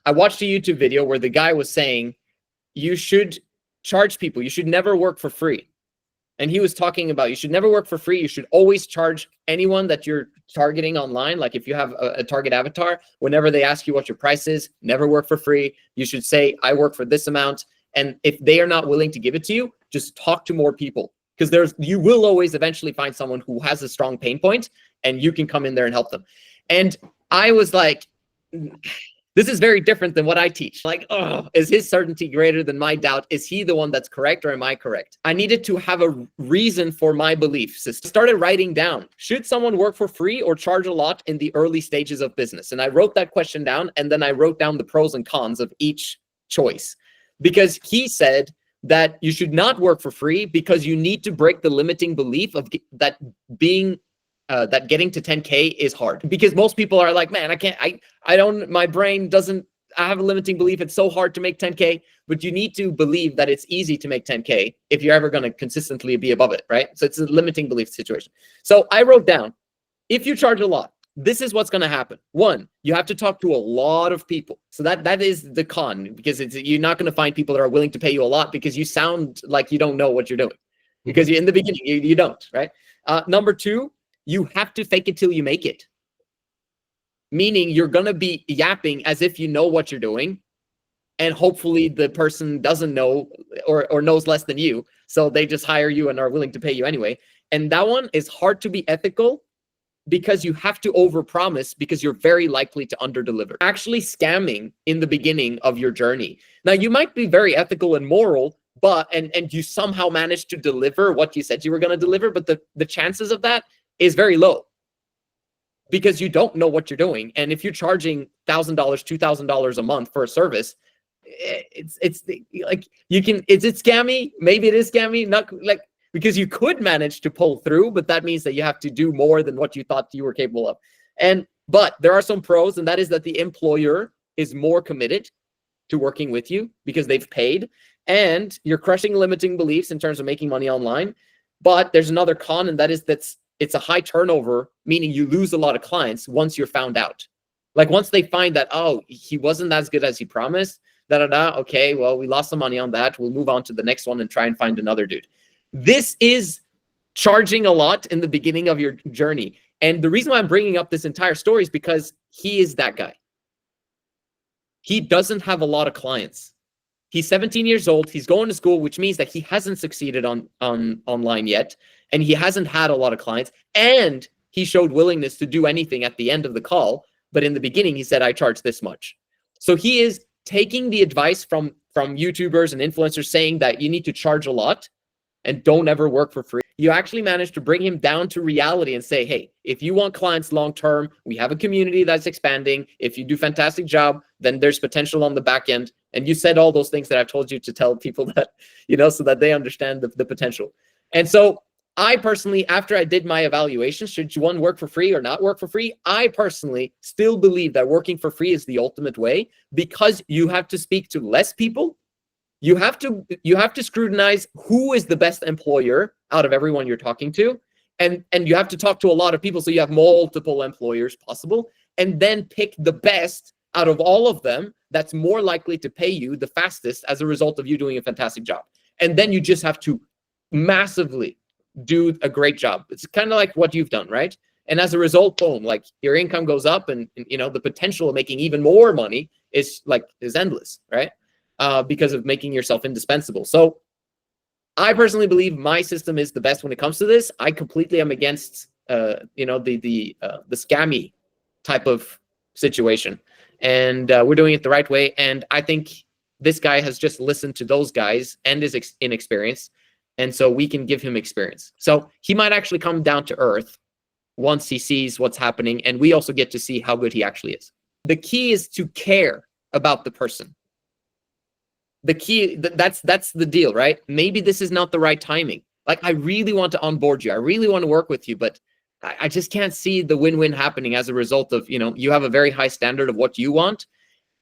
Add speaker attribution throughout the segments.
Speaker 1: I watched a YouTube video where the guy was saying you should charge people. You should never work for free. And he was talking about you should never work for free. You should always charge anyone that you're targeting online. Like if you have a target avatar, whenever they ask you what your price is, never work for free. You should say, I work for this amount. And if they are not willing to give it to you, just talk to more people, because you will always eventually find someone who has a strong pain point and you can come in there and help them. And I was like, this is very different than what I teach. Like, oh, is his certainty greater than my doubt? Is he the one that's correct or am I correct? I needed to have a reason for my belief system. Started writing down, should someone work for free or charge a lot in the early stages of business? And I wrote that question down, and then I wrote down the pros and cons of each choice, because he said that you should not work for free because you need to break the limiting belief of that getting to 10K is hard, because most people are like, man, I don't, my brain doesn't, I have a limiting belief. It's so hard to make 10K, but you need to believe that it's easy to make 10K if you're ever going to consistently be above it, right? So it's a limiting belief situation. So I wrote down, if you charge a lot, this is what's going to happen. One, you have to talk to a lot of people. So that is the con, because you're not going to find people that are willing to pay you a lot, because you sound like you don't know what you're doing, because in the beginning, you don't, right? Number two, you have to fake it till you make it. Meaning you're going to be yapping as if you know what you're doing, and hopefully the person doesn't know or knows less than you. So they just hire you and are willing to pay you anyway. And that one is hard to be ethical, because you have to overpromise, because you're very likely to underdeliver. Actually scamming in the beginning of your journey. Now, you might be very ethical and moral, but and you somehow manage to deliver what you said you were going to deliver, but the chances of that is very low, because you don't know what you're doing. And if you're charging $1,000, $2,000 a month for a service, it's like, you can, is it scammy? Maybe it is scammy, not like, because you could manage to pull through, but that means that you have to do more than what you thought you were capable of. But there are some pros, and that is that the employer is more committed to working with you because they've paid, and you're crushing limiting beliefs in terms of making money online. But there's another con, and that is that it's a high turnover, meaning you lose a lot of clients once you're found out. Like once they find that, oh, he wasn't as good as he promised, okay, well, we lost some money on that. We'll move on to the next one and try and find another dude. This is charging a lot in the beginning of your journey. And the reason why I'm bringing up this entire story is because he is that guy. He doesn't have a lot of clients. He's 17 years old. He's going to school, which means that he hasn't succeeded on online yet. And he hasn't had a lot of clients. And he showed willingness to do anything at the end of the call. But in the beginning, he said, I charge this much. So he is taking the advice from YouTubers and influencers saying that you need to charge a lot and don't ever work for free. You actually managed to bring him down to reality and say, hey, if you want clients long-term, we have a community that's expanding. If you do a fantastic job, then there's potential on the back end. And you said all those things that I've told you to tell people that, so that they understand the potential. And so I personally, after I did my evaluation, should one work for free or not work for free? I personally still believe that working for free is the ultimate way, because you have to speak to less people. You have to scrutinize who is the best employer out of everyone you're talking to. And you have to talk to a lot of people, so you have multiple employers possible, and then pick the best out of all of them that's more likely to pay you the fastest as a result of you doing a fantastic job. And then you just have to massively do a great job. It's kind of like what you've done, right? And as a result, boom, like your income goes up, and the potential of making even more money is endless, right? Because of making yourself indispensable. So I personally believe my system is the best when it comes to this. I completely am against the scammy type of situation, and we're doing it the right way. And I think this guy has just listened to those guys and is inexperienced, and so we can give him experience. So he might actually come down to earth once he sees what's happening, and we also get to see how good he actually is. The key is to care about the person. The key, that's the deal, right? Maybe this is not the right timing. Like, I really want to onboard you. I really want to work with you, but I just can't see the win-win happening as a result of, you have a very high standard of what you want.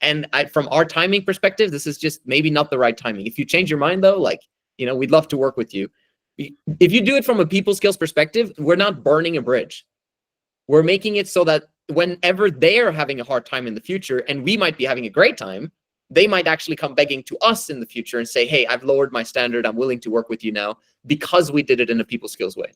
Speaker 1: And from our timing perspective, this is just maybe not the right timing. If you change your mind though, we'd love to work with you. If you do it from a people skills perspective, we're not burning a bridge. We're making it so that whenever they're having a hard time in the future and we might be having a great time, they might actually come begging to us in the future and say, hey, I've lowered my standard. I'm willing to work with you now because we did it in a people skills way.